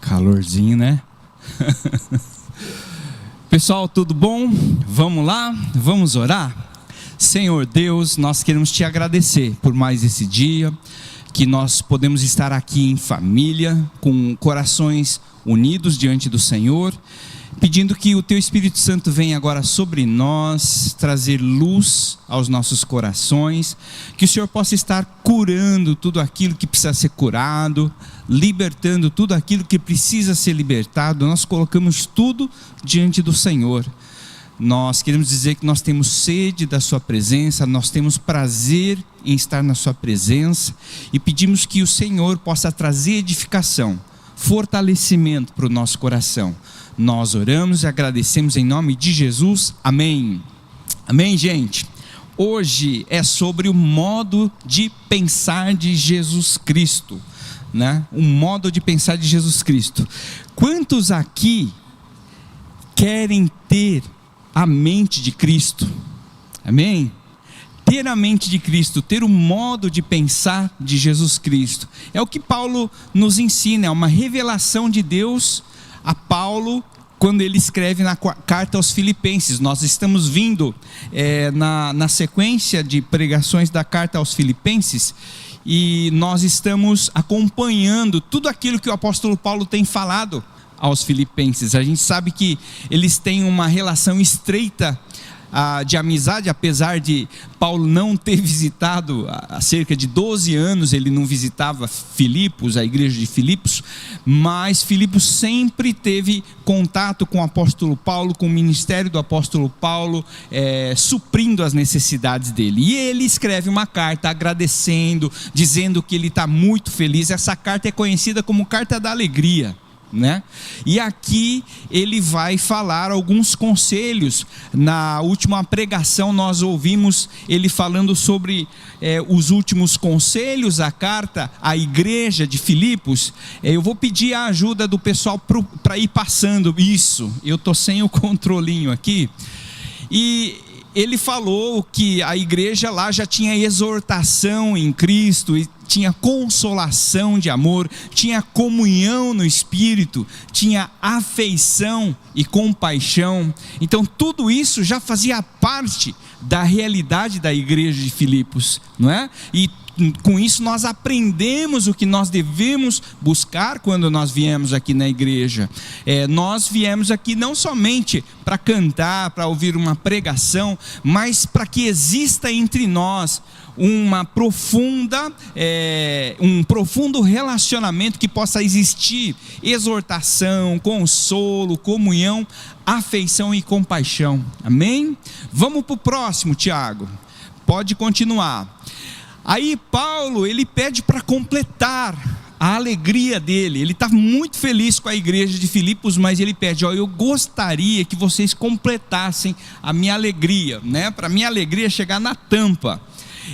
Calorzinho, né? Pessoal, tudo bom? Vamos lá? Vamos orar? Senhor Deus, nós queremos te agradecer por mais esse dia, que nós podemos estar aqui em família, com corações unidos diante do Senhor, pedindo que o Teu Espírito Santo venha agora sobre nós, trazer luz aos nossos corações, que o Senhor possa estar curando tudo aquilo que precisa ser curado, libertando tudo aquilo que precisa ser libertado. Nós colocamos tudo diante do Senhor. Nós queremos dizer que nós temos sede da sua presença, nós temos prazer em estar na sua presença e pedimos que o Senhor possa trazer edificação, fortalecimento para o nosso coração. Nós oramos e agradecemos em nome de Jesus, amém. Amém, gente? Hoje é sobre o modo de pensar de Jesus Cristo, né? O modo de pensar de Jesus Cristo. Quantos aqui querem ter a mente de Cristo? Amém? Ter a mente de Cristo, ter o modo de pensar de Jesus Cristo, é o que Paulo nos ensina, é uma revelação de Deus a Paulo, quando ele escreve na carta aos Filipenses. Nós estamos vindo na sequência de pregações da carta aos Filipenses, e nós estamos acompanhando tudo aquilo que o apóstolo Paulo tem falado aos Filipenses. A gente sabe que eles têm uma relação estreita de amizade, apesar de Paulo não ter visitado há cerca de 12 anos, ele não visitava Filipos, a igreja de Filipos, mas Filipos sempre teve contato com o apóstolo Paulo, com o ministério do apóstolo Paulo, suprindo as necessidades dele. E ele escreve uma carta agradecendo, dizendo que ele está muito feliz. Essa carta é conhecida como Carta da Alegria, né? E aqui ele vai falar alguns conselhos. Na última pregação nós ouvimos ele falando sobre os últimos conselhos, a carta à igreja de Filipos. Eu vou pedir a ajuda do pessoal para ir passando isso, eu estou sem o controlinho aqui. E ele falou que a igreja lá já tinha exortação em Cristo, e tinha consolação de amor, tinha comunhão no Espírito, tinha afeição e compaixão. Então tudo isso já fazia parte da realidade da igreja de Filipos, não é? E com isso nós aprendemos o que nós devemos buscar quando nós viemos aqui na igreja. Nós viemos aqui não somente para cantar, para ouvir uma pregação, mas para que exista entre nós um profundo relacionamento, que possa existir exortação, consolo, comunhão, afeição e compaixão. Amém? Vamos para o próximo, Tiago. Pode continuar. Aí Paulo, ele pede para completar a alegria dele. Ele está muito feliz com a igreja de Filipos, mas ele pede: eu gostaria que vocês completassem a minha alegria, né? Para minha alegria chegar na tampa.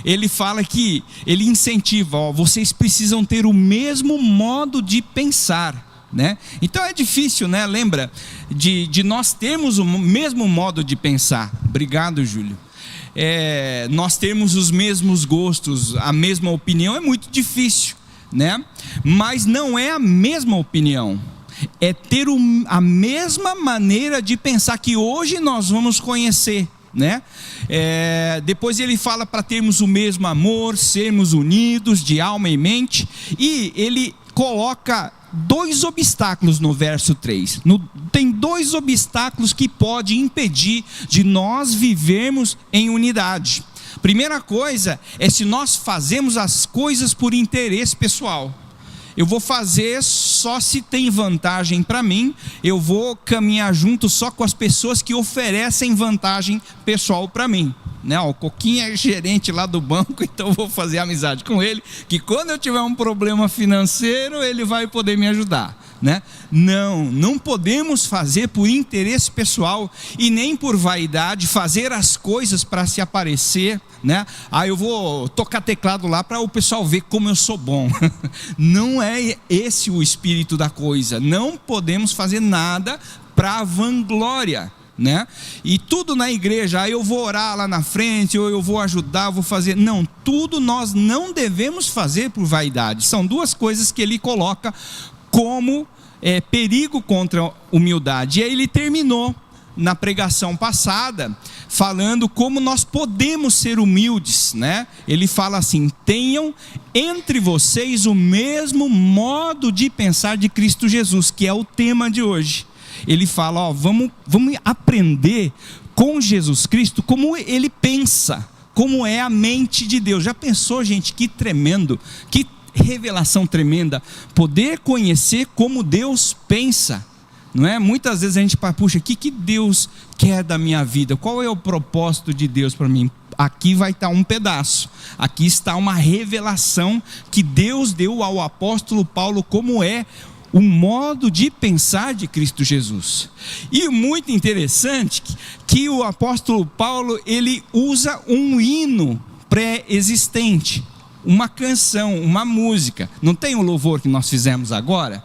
Ele fala que, ele incentiva: vocês precisam ter o mesmo modo de pensar, né? Então é difícil, né? Lembra de nós termos o mesmo modo de pensar. Obrigado, Júlio. Nós termos os mesmos gostos, a mesma opinião, é muito difícil, né? Mas não é a mesma opinião, é ter a mesma maneira de pensar que hoje nós vamos conhecer, né? Depois ele fala para termos o mesmo amor, sermos unidos de alma e mente, e ele coloca 2 obstáculos no verso 3. Tem 2 obstáculos que podem impedir de nós vivermos em unidade. Primeira coisa é se nós fazemos as coisas por interesse pessoal. Eu vou fazer só se tem vantagem para mim, eu vou caminhar junto só com as pessoas que oferecem vantagem pessoal para mim, né? O Coquinha é gerente lá do banco, então eu vou fazer amizade com ele, que quando eu tiver um problema financeiro, ele vai poder me ajudar, né? Não podemos fazer por interesse pessoal e nem por vaidade, fazer as coisas para se aparecer, né? Eu vou tocar teclado lá para o pessoal ver como eu sou bom. Não é esse o espírito da coisa. Não podemos fazer nada para vanglória, né? E tudo na igreja, eu vou orar lá na frente, ou eu vou ajudar, vou fazer. Não, tudo nós não devemos fazer por vaidade. São 2 coisas que ele coloca como perigo contra a humildade. E aí ele terminou na pregação passada falando como nós podemos ser humildes, né? Ele fala assim: tenham entre vocês o mesmo modo de pensar de Cristo Jesus, que é o tema de hoje. Ele fala, ó, vamos aprender com Jesus Cristo como ele pensa, como é a mente de Deus. Já pensou, gente? Que tremendo, que revelação tremenda, poder conhecer como Deus pensa, não é? Muitas vezes a gente fala, puxa, o que Deus quer da minha vida? Qual é o propósito de Deus para mim? Aqui vai estar um pedaço, aqui está uma revelação que Deus deu ao apóstolo Paulo, como é o modo de pensar de Cristo Jesus. E muito interessante que o apóstolo Paulo, ele usa um hino pré-existente, uma canção, uma música. Não tem o louvor que nós fizemos agora?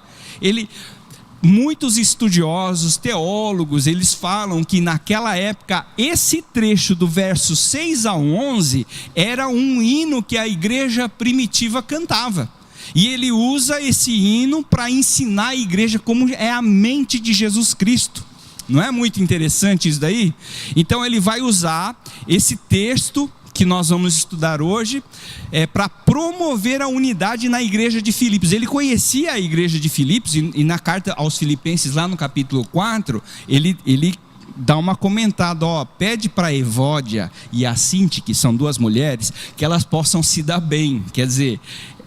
Muitos estudiosos, teólogos, eles falam que naquela época, esse trecho do verso 6 ao 11, era um hino que a igreja primitiva cantava. E ele usa esse hino para ensinar a igreja como é a mente de Jesus Cristo. Não é muito interessante isso daí? Então ele vai usar esse texto que nós vamos estudar hoje, para promover a unidade na igreja de Filipos. Ele conhecia a igreja de Filipos, e na carta aos Filipenses, lá no capítulo 4, ele dá uma comentada, ó, pede para Evódia e a Sinti, que são duas mulheres, que elas possam se dar bem. Quer dizer,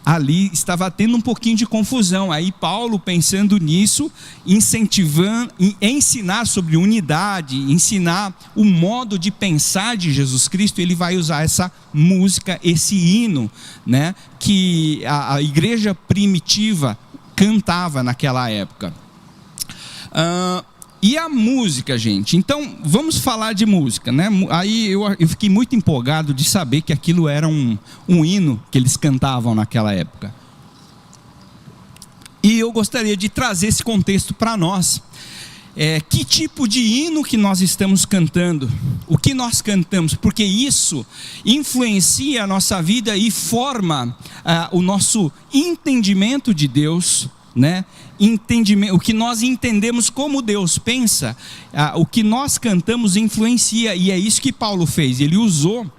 ali estava tendo um pouquinho de confusão. Aí Paulo, pensando nisso, incentivando, ensinar sobre unidade, ensinar o modo de pensar de Jesus Cristo, ele vai usar essa música, esse hino, né, que a igreja primitiva cantava naquela época. E a música, gente, então vamos falar de música, né? Aí eu fiquei muito empolgado de saber que aquilo era um hino que eles cantavam naquela época. E eu gostaria de trazer esse contexto para nós. Que tipo de hino que nós estamos cantando? O que nós cantamos? Porque isso influencia a nossa vida e forma o nosso entendimento de Deus, né? O que nós entendemos como Deus pensa, o que nós cantamos influencia, e é isso que Paulo fez. Ele usou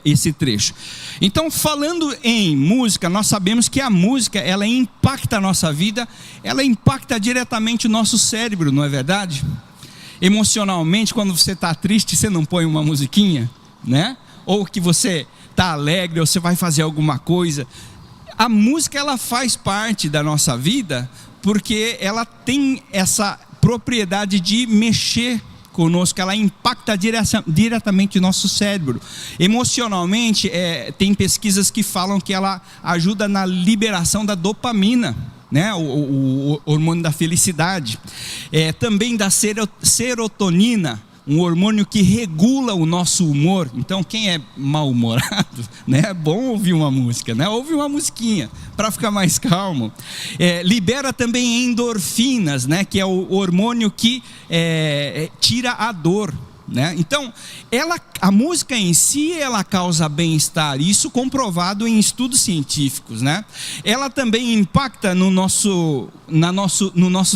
esse trecho. Então, falando em música, nós sabemos que a música, ela impacta a nossa vida, ela impacta diretamente o nosso cérebro, não é verdade? Emocionalmente, quando você está triste, você não põe uma musiquinha, né? Ou que você está alegre, ou você vai fazer alguma coisa. A música, ela faz parte da nossa vida, porque ela tem essa propriedade de mexer conosco, ela impacta diretamente o nosso cérebro. Emocionalmente, tem pesquisas que falam que ela ajuda na liberação da dopamina, né? O hormônio da felicidade. Também da serotonina, um hormônio que regula o nosso humor. Então, quem é mal-humorado, né, é bom ouvir uma música, né? Ouve uma musiquinha para ficar mais calmo. Libera também endorfinas, né, que é o hormônio que tira a dor, né? Então, a música em si, ela causa bem-estar, isso comprovado em estudos científicos, né? Ela também impacta no nosso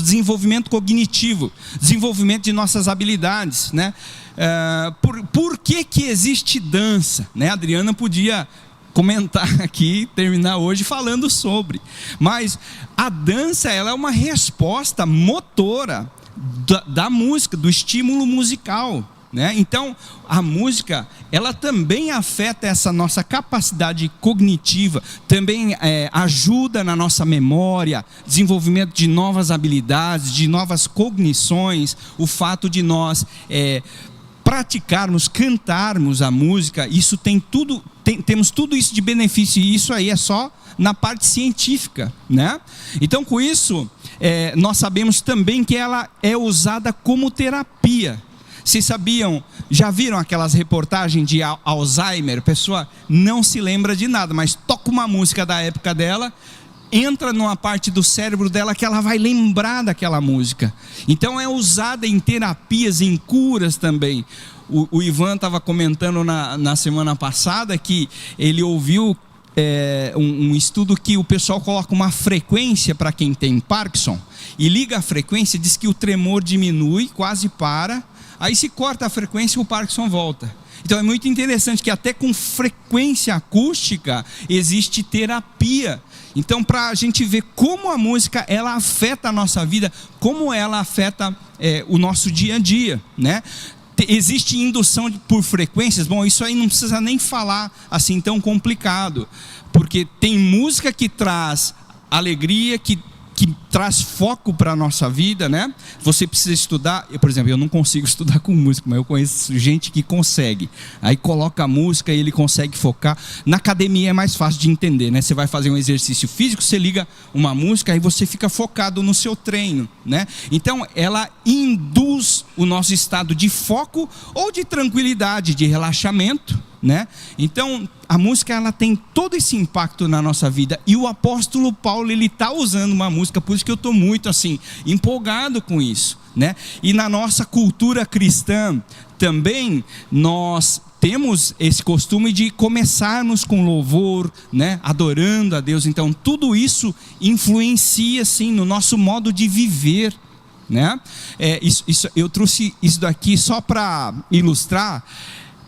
desenvolvimento cognitivo, desenvolvimento de nossas habilidades, né? Por que existe dança, né? A Adriana podia comentar aqui, terminar hoje falando sobre, mas a dança, ela é uma resposta motora da música, do estímulo musical, né? Então a música, ela também afeta essa nossa capacidade cognitiva, também ajuda na nossa memória, desenvolvimento de novas habilidades, de novas cognições. O fato de nós praticarmos, cantarmos a música, isso temos tudo isso de benefício, e isso aí é só na parte científica, né? Então, com isso, nós sabemos também que ela é usada como terapia. Vocês sabiam, já viram aquelas reportagens de Alzheimer? A pessoa não se lembra de nada, mas toca uma música da época dela, entra numa parte do cérebro dela que ela vai lembrar daquela música. Então é usada em terapias, em curas também. O Ivan estava comentando na semana passada que ele ouviu um estudo que o pessoal coloca uma frequência para quem tem Parkinson, e liga a frequência, diz que o tremor diminui, quase para, aí se corta a frequência, o Parkinson volta. Então é muito interessante que até com frequência acústica existe terapia. Então, para a gente ver como a música ela afeta a nossa vida, como ela afeta o nosso dia a dia, né? Existe indução por frequências. Bom, isso aí não precisa nem falar assim tão complicado, porque tem música que traz alegria, que traz foco para a nossa vida, né? Você precisa estudar. Por exemplo, eu não consigo estudar com música, mas eu conheço gente que consegue. Aí coloca a música e ele consegue focar. Na academia é mais fácil de entender, né? Você vai fazer um exercício físico, você liga uma música, aí você fica focado no seu treino, né? Então ela induz o nosso estado de foco ou de tranquilidade, de relaxamento, né? Então a música ela tem todo esse impacto na nossa vida, e o apóstolo Paulo ele está usando uma música, por isso que eu estou muito assim empolgado com isso, né? E na nossa cultura cristã também nós temos esse costume de começarmos com louvor, né? Adorando a Deus. Então tudo isso influencia assim no nosso modo de viver, né? Eu trouxe isso daqui só para ilustrar.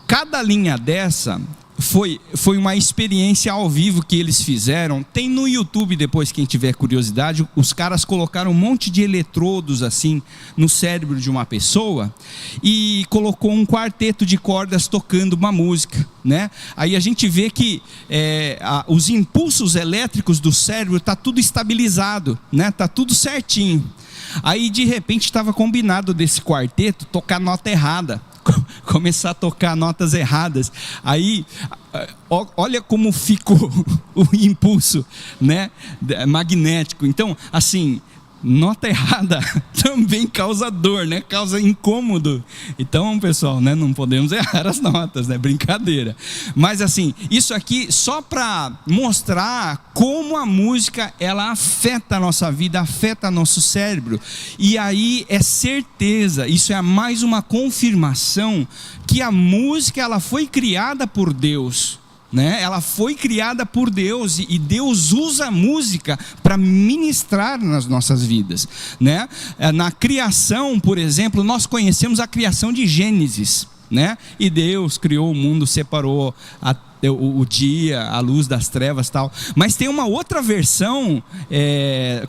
Cada linha dessa foi uma experiência ao vivo que eles fizeram. Tem no YouTube depois, quem tiver curiosidade. Os caras colocaram um monte de eletrodos assim no cérebro de uma pessoa e colocou um quarteto de cordas tocando uma música, né? Aí a gente vê que os impulsos elétricos do cérebro tá tudo estabilizado, né? Tá tudo certinho. Aí de repente estava combinado desse quarteto tocar nota errada, começar a tocar notas erradas. Aí olha como ficou o impulso, né, magnético. Então assim, nota errada também causa dor, né? Causa incômodo. Então, pessoal, né, não podemos errar as notas, né? Brincadeira. Mas assim, isso aqui só para mostrar como a música ela afeta a nossa vida, afeta nosso cérebro. E aí é certeza, isso é mais uma confirmação que a música ela foi criada por Deus, né? Ela foi criada por Deus, e Deus usa a música para ministrar nas nossas vidas, né? Na criação, por exemplo, nós conhecemos a criação de Gênesis, né? E Deus criou o mundo, separou o dia, a luz das trevas, tal. Mas tem uma outra versão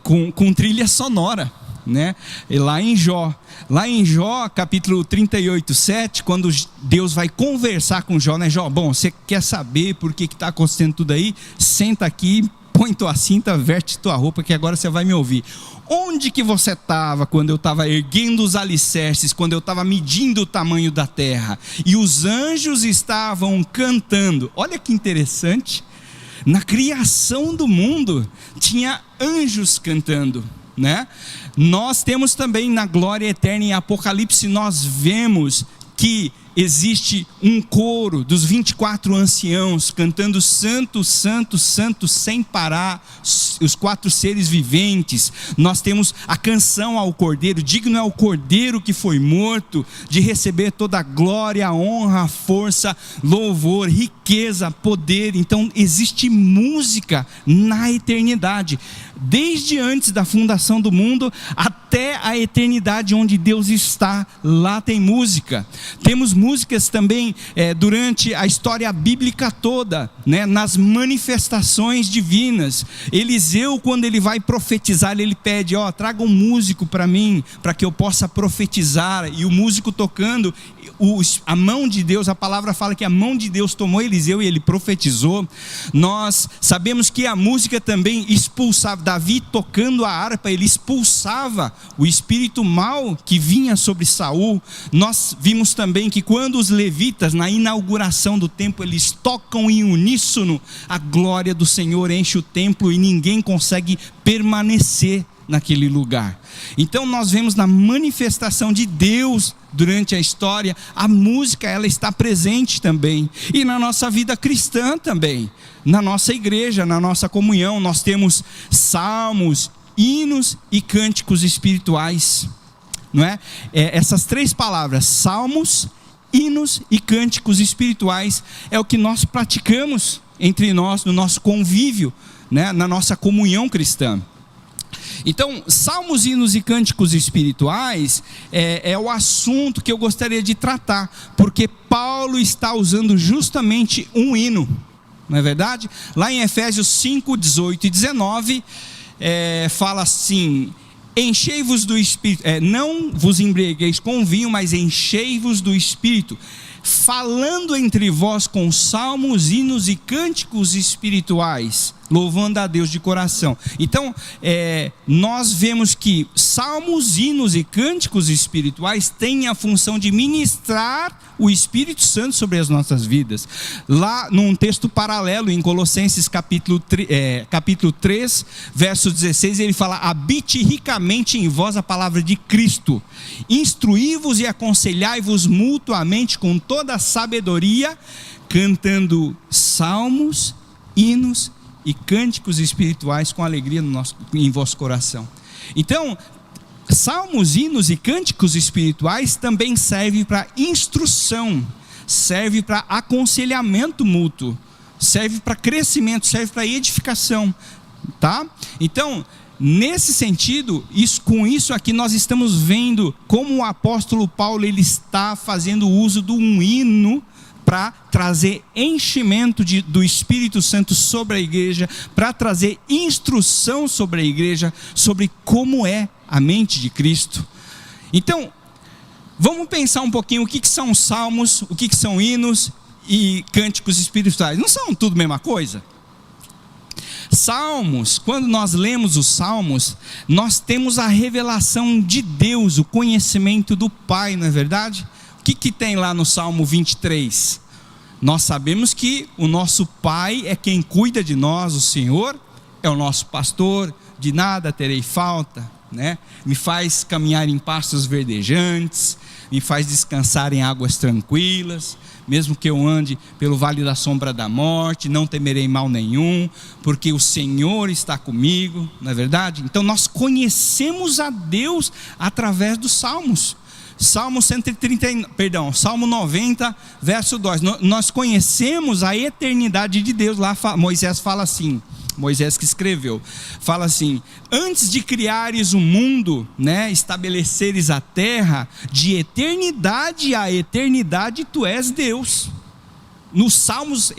com trilha sonora, né? E lá em Jó, capítulo 38, 7, quando Deus vai conversar com Jó, né? Jó, bom, você quer saber por que está acontecendo tudo aí? Senta aqui, põe tua cinta, veste tua roupa, que agora você vai me ouvir. Onde que você estava quando eu estava erguendo os alicerces, quando eu estava medindo o tamanho da terra e os anjos estavam cantando? Olha que interessante, na criação do mundo tinha anjos cantando, né? Nós temos também na glória eterna, em Apocalipse nós vemos que existe um coro dos 24 anciãos cantando santo, santo, santo sem parar, os 4 seres viventes. Nós temos a canção ao Cordeiro, digno é o Cordeiro que foi morto de receber toda a glória, a honra, a força, louvor, riqueza, poder. Então existe música na eternidade, desde antes da fundação do mundo até a eternidade onde Deus está, lá tem música. Temos músicas também durante a história bíblica toda, né, nas manifestações divinas. Eliseu, quando ele vai profetizar, ele pede, traga um músico para mim, para que eu possa profetizar. E o músico tocando, a mão de Deus, a palavra fala que a mão de Deus tomou Eliseu e ele profetizou. Nós sabemos que a música também expulsava, Davi tocando a harpa, ele expulsava o espírito mau que vinha sobre Saul. Nós vimos também que quando os levitas, na inauguração do templo, eles tocam em uníssono, a glória do Senhor enche o templo e ninguém consegue permanecer naquele lugar. Então nós vemos na manifestação de Deus durante a história, a música ela está presente também, e na nossa vida cristã também, na nossa igreja, na nossa comunhão, nós temos salmos, hinos e cânticos espirituais, não é? Essas 3 palavras, salmos, hinos e cânticos espirituais, é o que nós praticamos entre nós, no nosso convívio, né, na nossa comunhão cristã. Então, salmos, hinos e cânticos espirituais é o assunto que eu gostaria de tratar, porque Paulo está usando justamente um hino, não é verdade? Lá em Efésios 5, 18 e 19, fala assim: enchei-vos do Espírito, não vos embriagueis com vinho, mas enchei-vos do Espírito, falando entre vós com salmos, hinos e cânticos espirituais, louvando a Deus de coração. Então, nós vemos que salmos, hinos e cânticos espirituais têm a função de ministrar o Espírito Santo sobre as nossas vidas. Lá num texto paralelo, em Colossenses capítulo 3, verso 16, ele fala: habite ricamente em vós a palavra de Cristo, instruí-vos e aconselhai-vos mutuamente com toda a sabedoria, cantando salmos, hinos e cânticos espirituais com alegria em vosso coração. Então, salmos, hinos e cânticos espirituais também servem para instrução, serve para aconselhamento mútuo, serve para crescimento, serve para edificação, tá? Então, nesse sentido, com isso aqui nós estamos vendo como o apóstolo Paulo ele está fazendo uso de um hino para trazer enchimento do Espírito Santo sobre a igreja, para trazer instrução sobre a igreja, sobre como é a mente de Cristo. Então, vamos pensar um pouquinho o que são salmos, o que são hinos e cânticos espirituais. Não são tudo a mesma coisa? Salmos, quando nós lemos os salmos, nós temos a revelação de Deus, o conhecimento do Pai, não é verdade? O que tem lá no Salmo 23? Nós sabemos que o nosso Pai é quem cuida de nós, o Senhor é o nosso pastor, de nada terei falta, né? Me faz caminhar em pastos verdejantes, me faz descansar em águas tranquilas, mesmo que eu ande pelo vale da sombra da morte, não temerei mal nenhum, porque o Senhor está comigo, não é verdade? Então nós conhecemos a Deus através dos salmos. Salmo 90, verso 2, nós conhecemos a eternidade de Deus. Lá Moisés fala assim, Moisés que escreveu, fala assim: antes de criares o mundo, né, estabeleceres a terra, de eternidade a eternidade tu és Deus. Nos salmos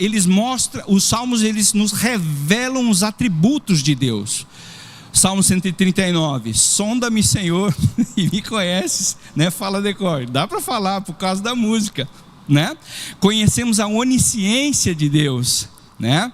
os salmos eles nos revelam os atributos de Deus. Salmo 139, sonda-me, Senhor, e me conheces, né? Fala decor, dá para falar por causa da música, né? Conhecemos a onisciência de Deus, né?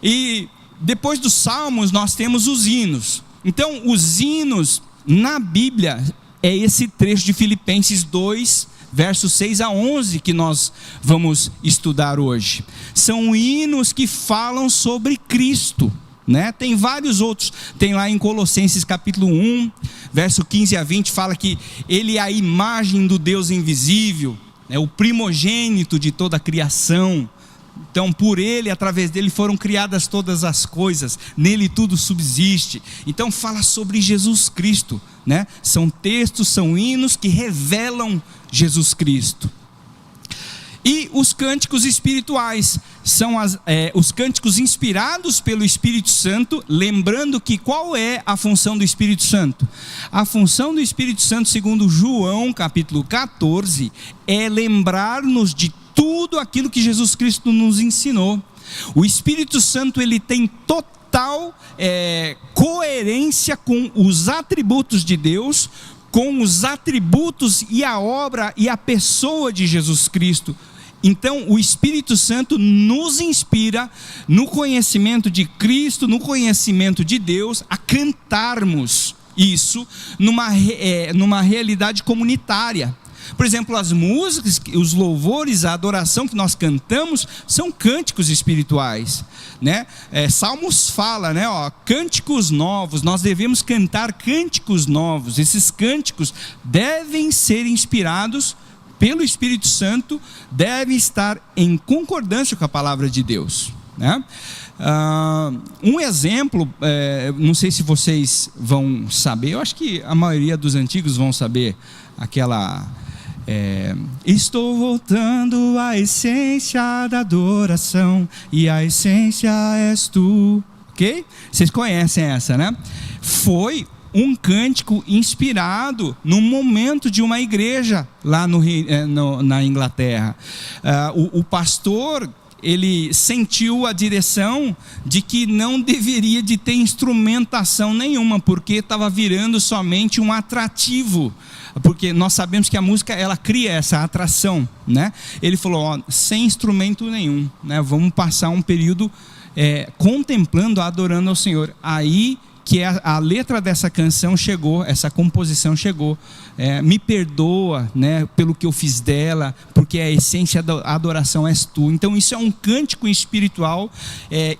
E depois dos salmos nós temos os hinos. Então os hinos na Bíblia é esse trecho de Filipenses 2, versos 6 a 11 que nós vamos estudar hoje. São hinos que falam sobre Cristo, né? Tem vários outros, tem lá em Colossenses capítulo 1, verso 15 a 20, fala que ele é a imagem do Deus invisível, é o primogênito de toda a criação. Então por ele, através dele foram criadas todas as coisas, nele tudo subsiste. Então fala sobre Jesus Cristo, né? São textos, são hinos que revelam Jesus Cristo. E os cânticos espirituais são os cânticos inspirados pelo Espírito Santo. Lembrando que qual é a função do Espírito Santo? A função do Espírito Santo, segundo João capítulo 14, é lembrar-nos de tudo aquilo que Jesus Cristo nos ensinou. O Espírito Santo ele tem total coerência com os atributos de Deus, com os atributos e a obra e a pessoa de Jesus Cristo. Então o Espírito Santo nos inspira no conhecimento de Cristo, no conhecimento de Deus, a cantarmos isso numa realidade comunitária. Por exemplo, as músicas, os louvores, a adoração que nós cantamos são cânticos espirituais, né? Salmos fala, né? Cânticos novos, nós devemos cantar cânticos novos. Esses cânticos devem ser inspirados pelo Espírito Santo, devem estar em concordância com a palavra de Deus, né? Um exemplo, não sei se vocês vão saber, eu acho que a maioria dos antigos vão saber aquela Estou voltando à essência da adoração, e a essência és tu. Ok? Vocês conhecem essa, né? Foi um cântico inspirado num momento de uma igreja lá na Inglaterra. O pastor, ele sentiu a direção de que não deveria de ter instrumentação nenhuma, porque estava virando somente um atrativo, porque nós sabemos que a música, ela cria essa atração, né? Ele falou, sem instrumento nenhum, né? Vamos passar um período contemplando, adorando ao Senhor. Aí que a letra dessa canção chegou, essa composição chegou. Me perdoa, né, pelo que eu fiz dela, porque a essência da adoração és tu. Então isso é um cântico espiritual,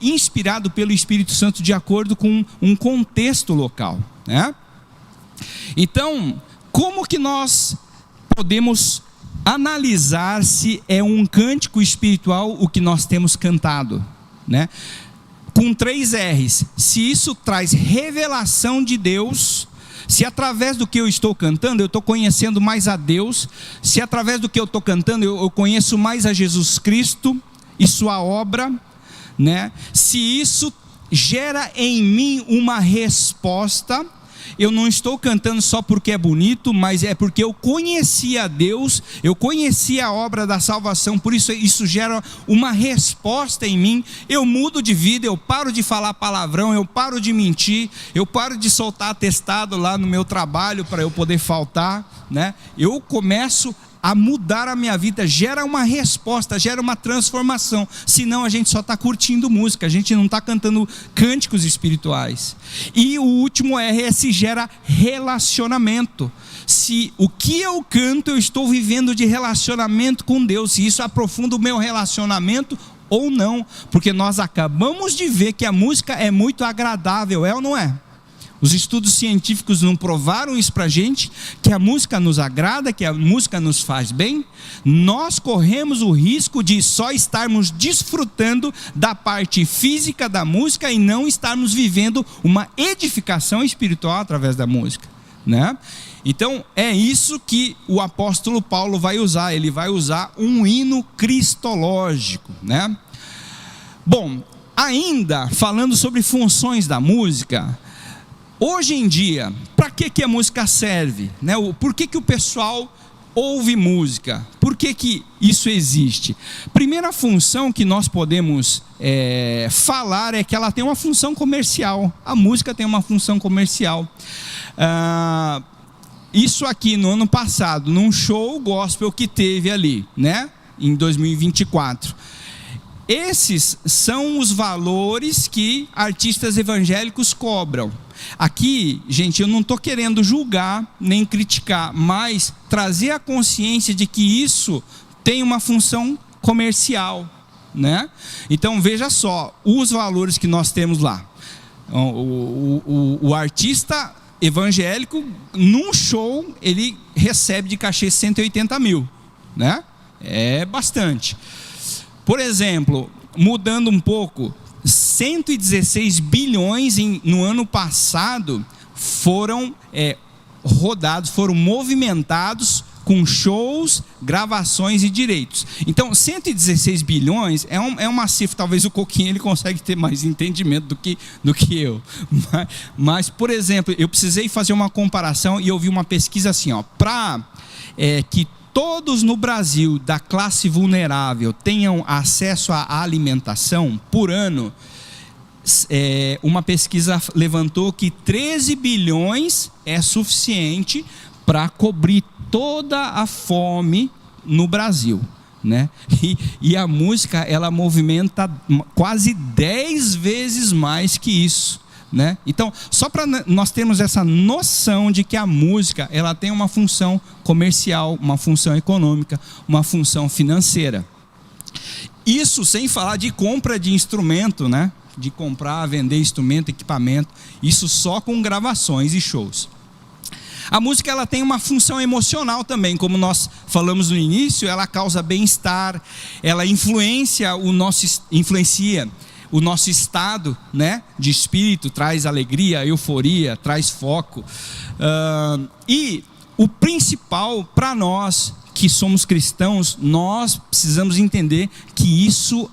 inspirado pelo Espírito Santo, de acordo com um contexto local, né? Então, como que nós podemos analisar se é um cântico espiritual o que nós temos cantado, né? Com 3 R's, se isso traz revelação de Deus, se através do que eu estou cantando eu estou conhecendo mais a Deus, se através do que eu estou cantando eu conheço mais a Jesus Cristo e sua obra, né? Se isso gera em mim uma resposta, eu não estou cantando só porque é bonito, mas é porque eu conheci a Deus, eu conheci a obra da salvação, por isso isso gera uma resposta em mim. Eu mudo de vida, eu paro de falar palavrão, eu paro de mentir, eu paro de soltar atestado lá no meu trabalho para eu poder faltar, né? Eu começo a mudar a minha vida, gera uma resposta, gera uma transformação. Senão a gente só está curtindo música, a gente não está cantando cânticos espirituais. E o último R é se gera relacionamento. Se o que eu canto eu estou vivendo de relacionamento com Deus, se isso aprofunda o meu relacionamento ou não, porque nós acabamos de ver que a música é muito agradável, é ou não é? Os estudos científicos não provaram isso para a gente, que a música nos agrada, que a música nos faz bem. Nós corremos o risco de só estarmos desfrutando da parte física da música e não estarmos vivendo uma edificação espiritual através da música, né? Então é isso que o apóstolo Paulo vai usar, ele vai usar um hino cristológico, né? Bom, ainda falando sobre funções da música, hoje em dia, para que a música serve, né? Por que o pessoal ouve música? Por que isso existe? Primeira função que nós podemos falar é que ela tem uma função comercial. A música tem uma função comercial. Isso aqui no ano passado, num show gospel que teve ali, né? Em 2024. Esses são os valores que artistas evangélicos cobram. Aqui, gente, eu não estou querendo julgar nem criticar, mas trazer a consciência de que isso tem uma função comercial, né? Então veja só, os valores que nós temos lá. O artista evangélico, num show, ele recebe de cachê 180 mil, né? É bastante. Por exemplo, mudando um pouco, 116 bilhões no ano passado foram rodados, foram movimentados com shows, gravações e direitos. Então 116 bilhões é uma cifra, talvez o Coquinho ele consegue ter mais entendimento do que eu, mas por exemplo, eu precisei fazer uma comparação e eu vi uma pesquisa assim, para que todos no Brasil da classe vulnerável tenham acesso à alimentação por ano, uma pesquisa levantou que 13 bilhões é suficiente para cobrir toda a fome no Brasil, né? E a música, ela movimenta quase 10 vezes mais que isso, né? Então, só para nós termos essa noção de que a música, ela tem uma função comercial, uma função econômica, uma função financeira. Isso sem falar de compra de instrumento, né? De comprar, vender instrumento, equipamento, isso só com gravações e shows. A música, ela tem uma função emocional também, como nós falamos no início, ela causa bem-estar, ela influencia o nosso estado, né, de espírito, traz alegria, euforia, traz foco. E o principal para nós que somos cristãos, nós precisamos entender que isso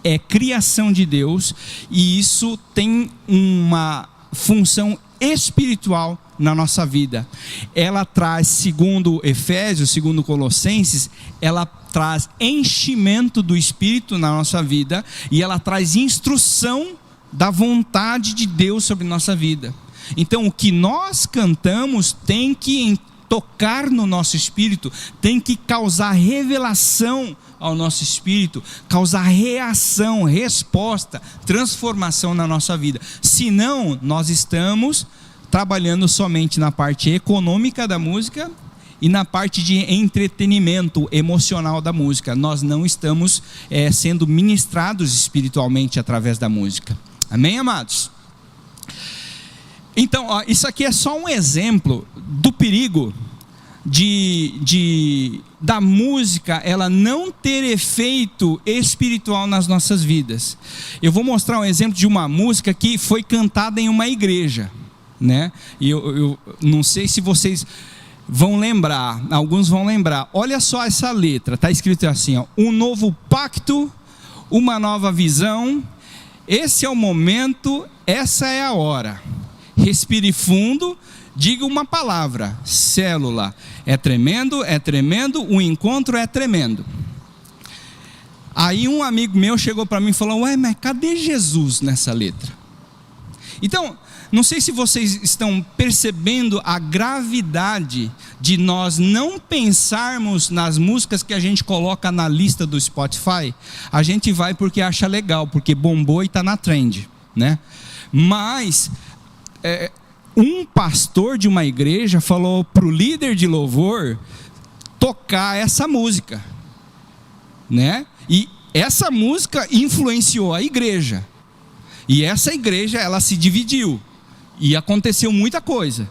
é criação de Deus e isso tem uma função espiritual na nossa vida. Ela traz, segundo Efésios, segundo Colossenses, ela traz enchimento do Espírito na nossa vida e ela traz instrução da vontade de Deus sobre nossa vida. Então o que nós cantamos tem que tocar no nosso espírito, tem que causar revelação ao nosso espírito, causar reação, resposta, transformação na nossa vida. Senão, nós estamos trabalhando somente na parte econômica da música e na parte de entretenimento emocional da música. Nós não estamos sendo ministrados espiritualmente através da música. Amém, amados? Então, isso aqui é só um exemplo do perigo da música ela não ter efeito espiritual nas nossas vidas. Eu vou mostrar um exemplo de uma música que foi cantada em uma igreja, né? E eu não sei se vocês vão lembrar, alguns vão lembrar. Olha só essa letra, está escrito assim, ó: um novo pacto, uma nova visão, esse é o momento, essa é a hora. Respire fundo, diga uma palavra: célula. É tremendo, o encontro é tremendo. Aí um amigo meu chegou para mim e falou: ué, mas cadê Jesus nessa letra? Então, não sei se vocês estão percebendo a gravidade de nós não pensarmos nas músicas que a gente coloca na lista do Spotify. A gente vai porque acha legal, porque bombou e está na trend, né? Mas um pastor de uma igreja falou para o líder de louvor tocar essa música, né? E essa música influenciou a igreja. E essa igreja, ela se dividiu. E aconteceu muita coisa.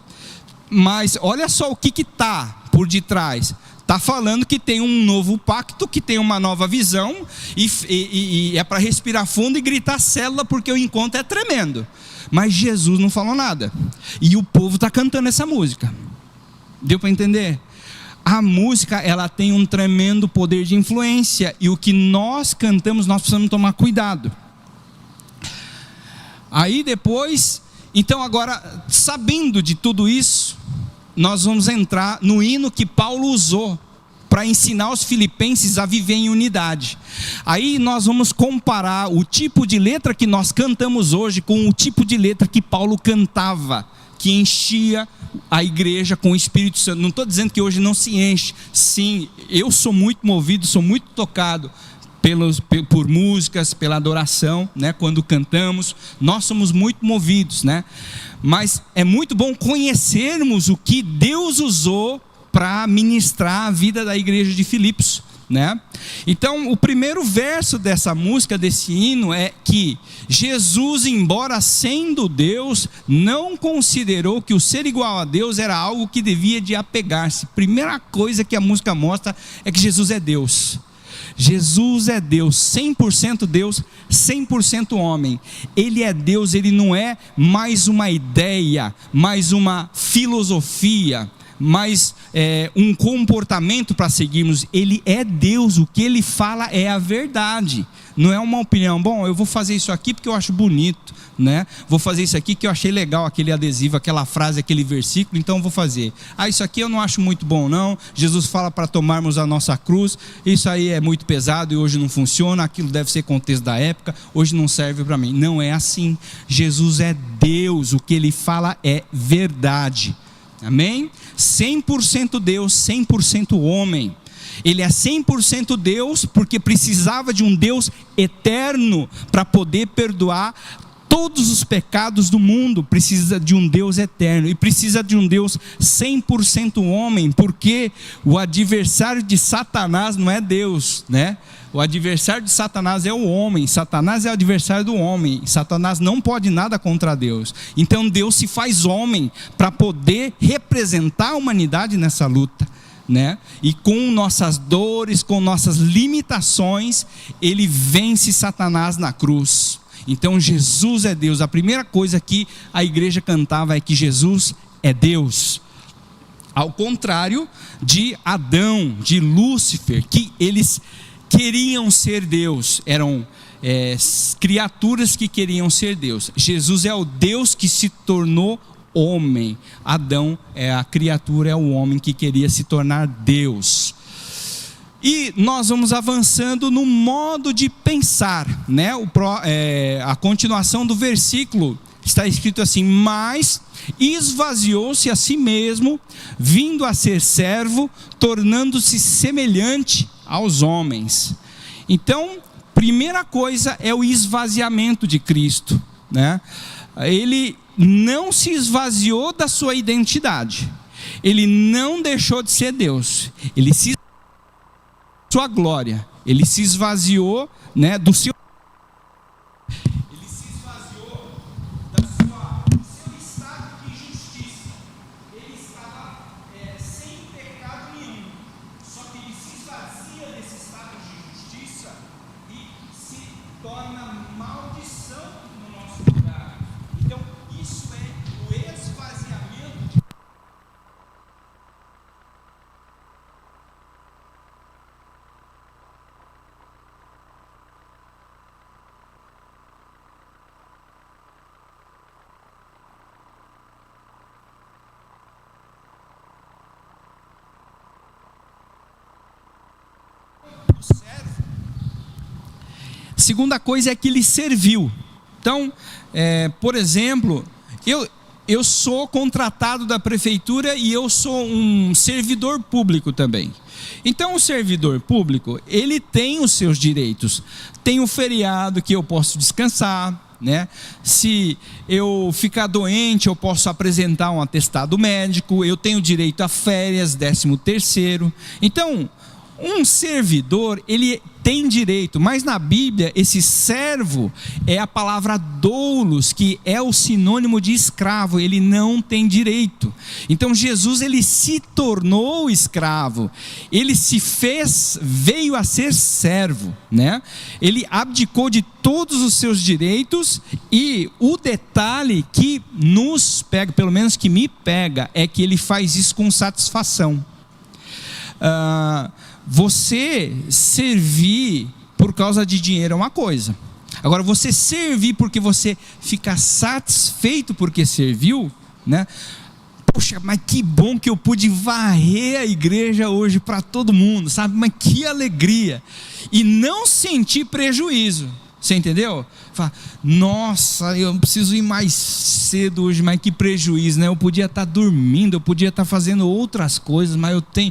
Mas olha só o que está por detrás. Está falando que tem um novo pacto, que tem uma nova visão. E é para respirar fundo e gritar célula, porque o encontro é tremendo. Mas Jesus não falou nada. E o povo está cantando essa música. Deu para entender? A música, ela tem um tremendo poder de influência. E o que nós cantamos, nós precisamos tomar cuidado. Aí depois, então agora, sabendo de tudo isso, nós vamos entrar no hino que Paulo usou para ensinar os filipenses a viver em unidade. Aí nós vamos comparar o tipo de letra que nós cantamos hoje com o tipo de letra que Paulo cantava, que enchia a igreja com o Espírito Santo. Não estou dizendo que hoje não se enche. Sim, eu sou muito movido, sou muito tocado por músicas, pela adoração, né? Quando cantamos, nós somos muito movidos, né? Mas é muito bom conhecermos o que Deus usou para ministrar a vida da igreja de Filipos, né? Então, o primeiro verso dessa música, desse hino, é que Jesus, embora sendo Deus, não considerou que o ser igual a Deus era algo que devia de apegar-se. Primeira coisa que a música mostra é que Jesus é Deus. Jesus é Deus, 100% Deus, 100% homem. Ele é Deus, ele não é mais uma ideia, mais uma filosofia, mais um comportamento para seguirmos. Ele é Deus, o que ele fala é a verdade. Não é uma opinião, bom, eu vou fazer isso aqui porque eu acho bonito, né? Vou fazer isso aqui que eu achei legal, aquele adesivo, aquela frase, aquele versículo, então eu vou fazer. Isso aqui eu não acho muito bom não, Jesus fala para tomarmos a nossa cruz, isso aí é muito pesado e hoje não funciona, aquilo deve ser contexto da época, hoje não serve para mim. Não é assim. Jesus é Deus, o que ele fala é verdade. Amém? 100% Deus, 100% homem. Ele é 100% Deus porque precisava de um Deus eterno para poder perdoar todos os pecados do mundo. Precisa de um Deus eterno e precisa de um Deus 100% homem, porque o adversário de Satanás não é Deus, né? O adversário de Satanás é o homem. Satanás é o adversário do homem. Satanás não pode nada contra Deus. Então Deus se faz homem para poder representar a humanidade nessa luta, né? E com nossas dores, com nossas limitações, ele vence Satanás na cruz. Então Jesus é Deus. A primeira coisa que a igreja cantava é que Jesus é Deus. Ao contrário de Adão, de Lúcifer, que eles queriam ser Deus, eram criaturas que queriam ser Deus. Jesus é o Deus que se tornou homem. Adão é a criatura, é o homem que queria se tornar Deus. E nós vamos avançando no modo de pensar, né? A continuação do versículo está escrito assim: mas esvaziou-se a si mesmo, vindo a ser servo, tornando-se semelhante aos homens. Então, primeira coisa é o esvaziamento de Cristo, né? Ele não se esvaziou da sua identidade, ele não deixou de ser Deus, ele se sua glória, ele se esvaziou, né, do seu, ele se esvaziou do seu estado de justiça. Ele estava sem pecado nenhum, só que ele se esvazia desse estado de justiça e se torna maldição no nosso lugar. Então isso é o esvaziamento de servo. Segunda coisa é que ele serviu. Então, por exemplo, eu sou contratado da prefeitura e eu sou um servidor público também. Então o servidor público, ele tem os seus direitos. Tem o feriado que eu posso descansar, né? Se eu ficar doente, eu posso apresentar um atestado médico, eu tenho direito a férias, 13º. Então, um servidor, ele tem direito, mas na Bíblia, esse servo é a palavra doulos, que é o sinônimo de escravo, ele não tem direito. Então Jesus, ele se tornou escravo, ele se fez, veio a ser servo, né? Ele abdicou de todos os seus direitos, e o detalhe que nos pega, pelo menos que me pega, é que ele faz isso com satisfação. Você servir por causa de dinheiro é uma coisa. Agora, você servir porque você fica satisfeito porque serviu, né? Poxa, mas que bom que eu pude varrer a igreja hoje para todo mundo, sabe? Mas que alegria! E não sentir prejuízo. Você entendeu? Fala, nossa, eu preciso ir mais cedo hoje, mas que prejuízo, né? Eu podia estar dormindo, eu podia estar fazendo outras coisas, mas eu tenho...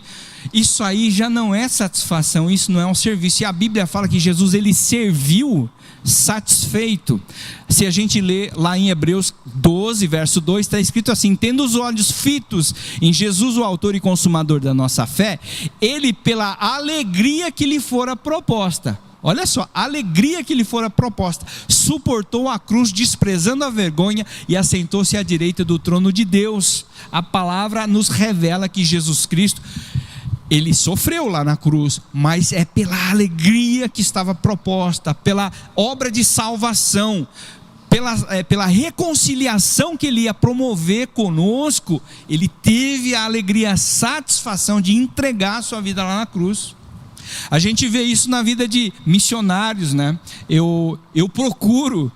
Isso aí já não é satisfação, isso não é um serviço. E a Bíblia fala que Jesus, ele serviu satisfeito. Se a gente lê lá em Hebreus 12, verso 2, está escrito assim: tendo os olhos fitos em Jesus, o autor e consumador da nossa fé, ele, pela alegria que lhe fora proposta, olha só, a alegria que lhe fora proposta, suportou a cruz, desprezando a vergonha, e assentou-se à direita do trono de Deus. A palavra nos revela que Jesus Cristo, ele sofreu lá na cruz, mas é pela alegria que estava proposta, pela obra de salvação, pela reconciliação que ele ia promover conosco. Ele teve a alegria, a satisfação de entregar a sua vida lá na cruz. A gente vê isso na vida de missionários, né? Eu procuro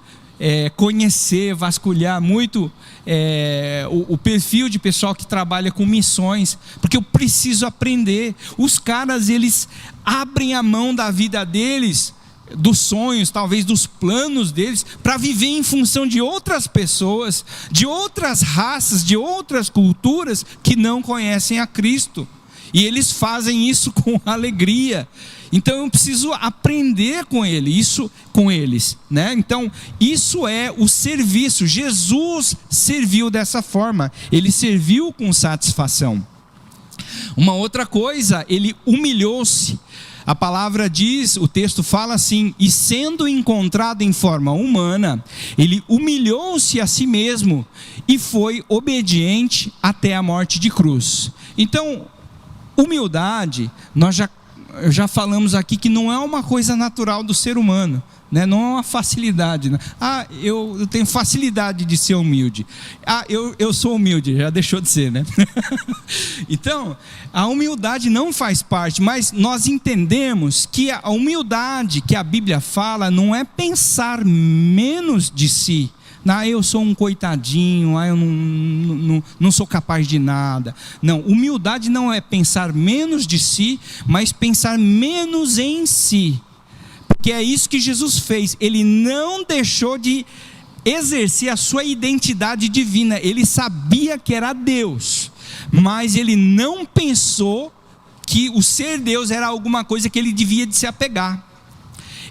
conhecer, vasculhar muito o perfil de pessoal que trabalha com missões, porque eu preciso aprender. Os caras, eles abrem a mão da vida deles, dos sonhos, talvez dos planos deles, para viver em função de outras pessoas, de outras raças, de outras culturas que não conhecem a Cristo. E eles fazem isso com alegria. Então eu preciso aprender com eles, né? Então isso é o serviço. Jesus serviu dessa forma. Ele serviu com satisfação. Uma outra coisa, ele humilhou-se. A palavra diz, o texto fala assim: e sendo encontrado em forma humana, ele humilhou-se a si mesmo e foi obediente até a morte de cruz. Então, humildade, nós já falamos aqui que não é uma coisa natural do ser humano, né? Não é uma facilidade, né? Eu tenho facilidade de ser humilde. Eu sou humilde, já deixou de ser, né? Então, a humildade não faz parte, mas nós entendemos que a humildade que a Bíblia fala não é pensar menos de si. Eu sou um coitadinho, eu não sou capaz de nada. Não, humildade não é pensar menos de si, mas pensar menos em si. Porque é isso que Jesus fez. Ele não deixou de exercer a sua identidade divina. Ele sabia que era Deus, mas ele não pensou que o ser Deus era alguma coisa que ele devia de se apegar.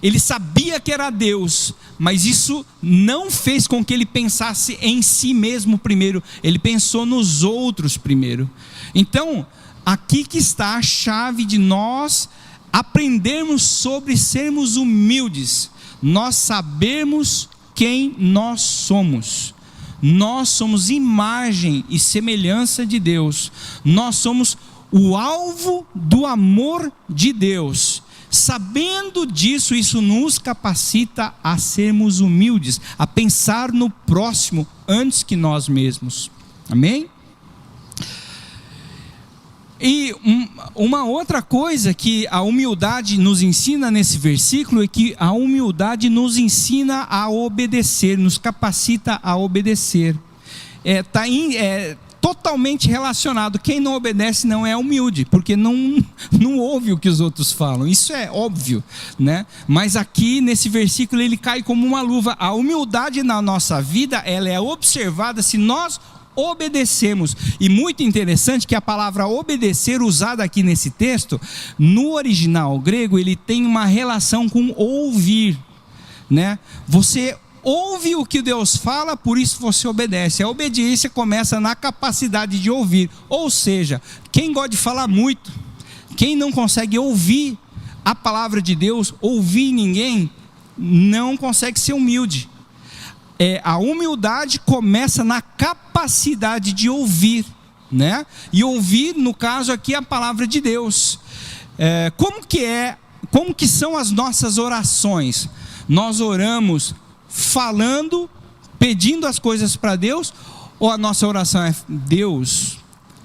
Ele sabia que era Deus, mas isso não fez com que ele pensasse em si mesmo primeiro. Ele pensou nos outros primeiro. Então, aqui que está a chave de nós aprendermos sobre sermos humildes. Nós sabemos quem nós somos. Nós somos imagem e semelhança de Deus. Nós somos o alvo do amor de Deus. Sabendo disso, isso nos capacita a sermos humildes, a pensar no próximo antes que nós mesmos. Amém? E uma outra coisa que a humildade nos ensina nesse versículo é que a humildade nos ensina a obedecer, nos capacita a obedecer. Está totalmente relacionado. Quem não obedece não é humilde, porque não ouve o que os outros falam. Isso é óbvio, né? Mas aqui nesse versículo ele cai como uma luva. A humildade na nossa vida, ela é observada se nós obedecemos. E muito interessante que a palavra obedecer usada aqui nesse texto, no original grego, ele tem uma relação com ouvir, né? Você ouve o que Deus fala, por isso você obedece. A obediência começa na capacidade de ouvir. Ou seja, quem gosta de falar muito, quem não consegue ouvir a palavra de Deus, ouvir ninguém, não consegue ser humilde. A humildade começa na capacidade de ouvir, né? E ouvir, no caso aqui, a palavra de Deus. Como que são as nossas orações? Nós oramos falando, pedindo as coisas para Deus, ou a nossa oração é: Deus,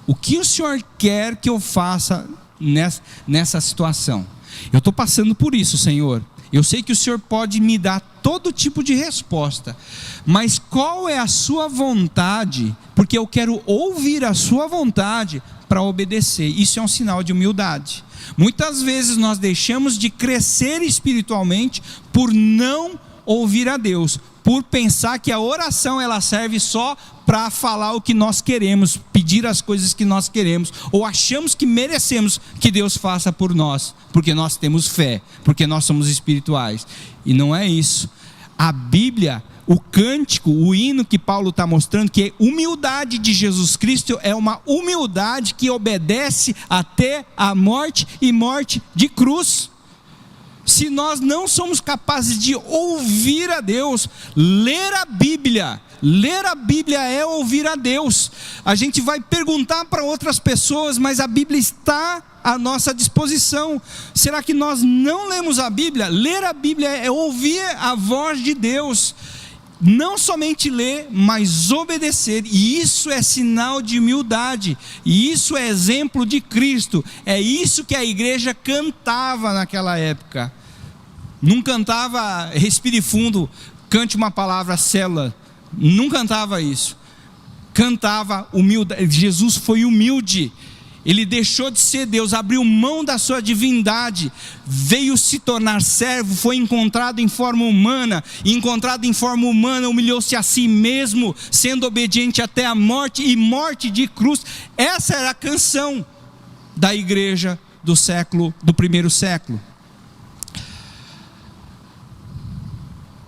o que o Senhor quer que eu faça nessa situação? Eu estou passando por isso, Senhor. Eu sei que o Senhor pode me dar todo tipo de resposta, mas qual é a sua vontade? Porque eu quero ouvir a sua vontade para obedecer. Isso é um sinal de humildade. Muitas vezes nós deixamos de crescer espiritualmente por não ouvir a Deus, por pensar que a oração ela serve só para falar o que nós queremos, pedir as coisas que nós queremos, ou achamos que merecemos que Deus faça por nós, porque nós temos fé, porque nós somos espirituais. E não é isso. A Bíblia, o cântico, o hino que Paulo está mostrando, que é humildade de Jesus Cristo, é uma humildade que obedece até a morte e morte de cruz. Se nós não somos capazes de ouvir a Deus, ler a Bíblia é ouvir a Deus. A gente vai perguntar para outras pessoas, mas a Bíblia está à nossa disposição. Será que nós não lemos a Bíblia? Ler a Bíblia é ouvir a voz de Deus. Não somente ler, mas obedecer. E isso é sinal de humildade. E isso é exemplo de Cristo. É isso que a igreja cantava naquela época. Não cantava respire fundo, cante uma palavra, célula. Não cantava isso. Cantava humildade. Jesus foi humilde. Ele deixou de ser Deus, abriu mão da sua divindade, veio se tornar servo, foi encontrado em forma humana, e encontrado em forma humana humilhou-se a si mesmo, sendo obediente até a morte, e morte de cruz. Essa era a canção da igreja do primeiro século.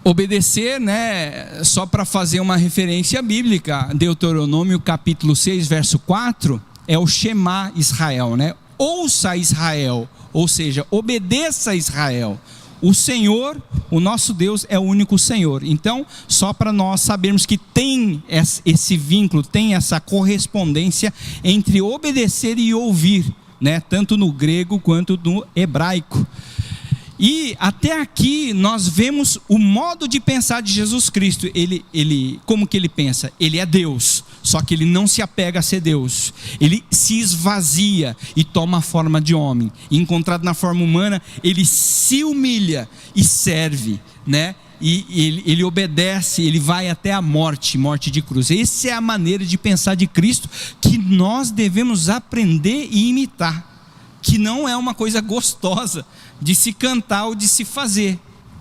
Obedecer, né, só para fazer uma referência bíblica, Deuteronômio capítulo 6, verso 4, é o Shema Israel, né? Ouça Israel, ou seja, obedeça Israel. O Senhor, o nosso Deus, é o único Senhor. Então, só para nós sabermos que tem esse vínculo, tem essa correspondência entre obedecer e ouvir, né? Tanto no grego quanto no hebraico. E até aqui nós vemos o modo de pensar de Jesus Cristo. Como que ele pensa? Ele é Deus, só que ele não se apega a ser Deus. Ele se esvazia e toma a forma de homem. E, encontrado na forma humana, ele se humilha e serve, né? E ele obedece, ele vai até a morte de cruz. Essa é a maneira de pensar de Cristo que nós devemos aprender e imitar, que não é uma coisa gostosa de se cantar ou de se fazer,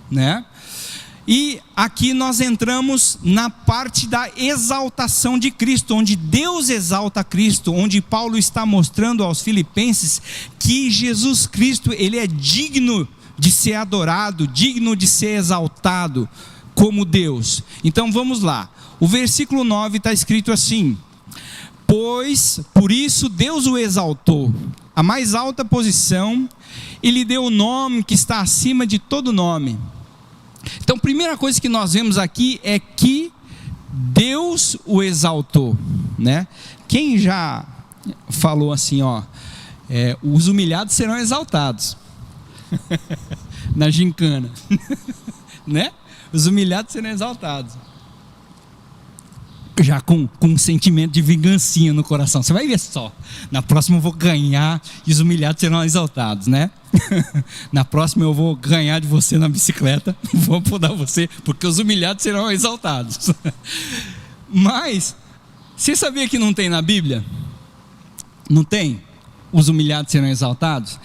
né? E aqui nós entramos na parte da exaltação de Cristo, onde Deus exalta Cristo, onde Paulo está mostrando aos filipenses que Jesus Cristo, ele é digno de ser adorado, digno de ser exaltado como Deus. Então vamos lá, o versículo 9 está escrito assim: pois por isso Deus o exaltou a mais alta posição e lhe deu o nome que está acima de todo nome. Então, primeira coisa que nós vemos aqui é que Deus o exaltou, né? Quem já falou assim, os humilhados serão exaltados na gincana, né? Os humilhados serão exaltados, já com um sentimento de vingancinha no coração. Você vai ver só, na próxima eu vou ganhar e os humilhados serão exaltados, né? Na próxima eu vou ganhar de você na bicicleta, vou podar você, porque os humilhados serão exaltados. Mas você sabia que não tem na Bíblia? Não tem? Os humilhados serão exaltados?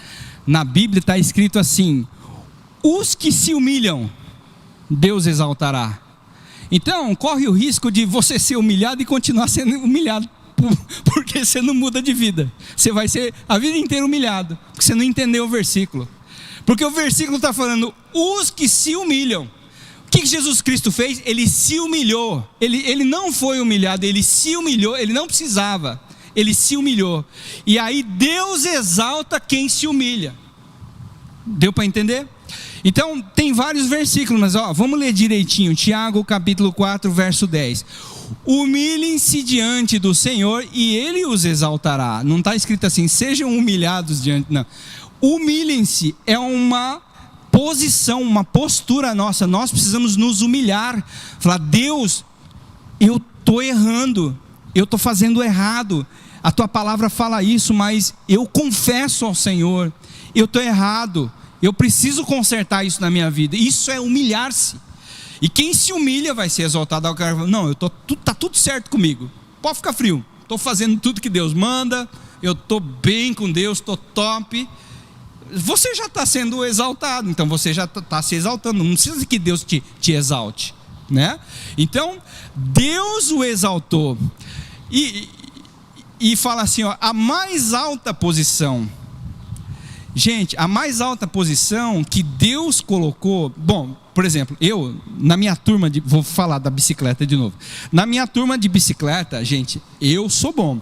Na Bíblia está escrito assim: os que se humilham, Deus exaltará. Então, corre o risco de você ser humilhado e continuar sendo humilhado, porque você não muda de vida. Você vai ser a vida inteira humilhado, porque você não entendeu o versículo. Porque o versículo está falando, os que se humilham. O que Jesus Cristo fez? Ele se humilhou. Ele não foi humilhado, ele se humilhou, ele não precisava. Ele se humilhou. E aí Deus exalta quem se humilha. Deu para entender? Então tem vários versículos, mas vamos ler direitinho. Tiago capítulo 4 verso 10. Humilhem-se diante do Senhor e Ele os exaltará. Não está escrito assim, sejam humilhados diante, não. Humilhem-se é uma posição, uma postura nossa. Nós precisamos nos humilhar, falar: Deus, eu estou errando, eu estou fazendo errado, a tua palavra fala isso, mas eu confesso ao Senhor, eu estou errado, eu preciso consertar isso na minha vida. Isso é humilhar-se. E quem se humilha vai ser exaltado. Não, tá tudo certo comigo, pode ficar frio, estou fazendo tudo que Deus manda, eu estou bem com Deus, estou top. Você já está sendo exaltado, então você já está se exaltando, não precisa que Deus te exalte, né? Então Deus o exaltou e fala assim, a mais alta posição. Gente, a mais alta posição que Deus colocou, bom, por exemplo, eu, na minha turma vou falar da bicicleta de novo. Na minha turma de bicicleta, gente, eu sou bom.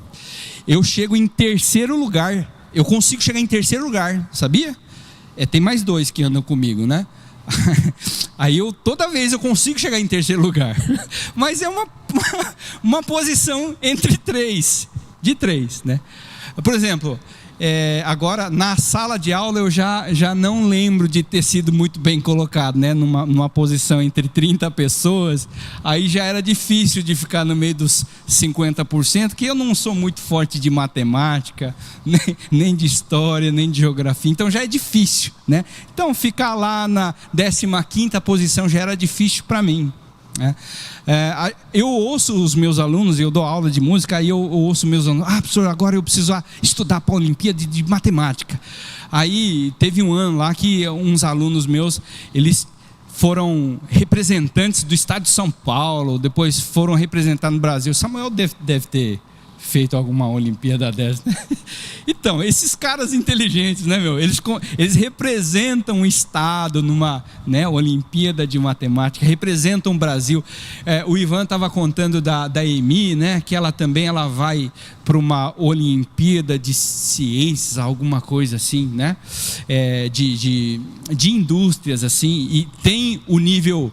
Eu chego em terceiro lugar, eu consigo chegar em terceiro lugar, sabia? Tem mais dois que andam comigo, né? Aí toda vez eu consigo chegar em terceiro lugar. Mas é uma posição entre três, de três, né? Por exemplo, agora na sala de aula eu já não lembro de ter sido muito bem colocado, né? Numa posição entre 30 pessoas, aí já era difícil de ficar no meio dos 50%, que eu não sou muito forte de matemática, nem de história, nem de geografia, então já é difícil, né? Então ficar lá na 15ª posição já era difícil para mim. Eu ouço os meus alunos, eu dou aula de música, aí eu ouço meus alunos: professor, agora eu preciso estudar para a Olimpíada de matemática. Aí teve um ano lá que uns alunos meus, eles foram representantes do estado de São Paulo, depois foram representar no Brasil. Samuel deve ter feito alguma Olimpíada dessa. Então, esses caras inteligentes, né, meu? Eles representam o estado numa, né, Olimpíada de matemática, representam o Brasil. O Ivan estava contando da Emi, né, que ela vai para uma Olimpíada de ciências, alguma coisa assim, né, de indústrias assim, e tem o nível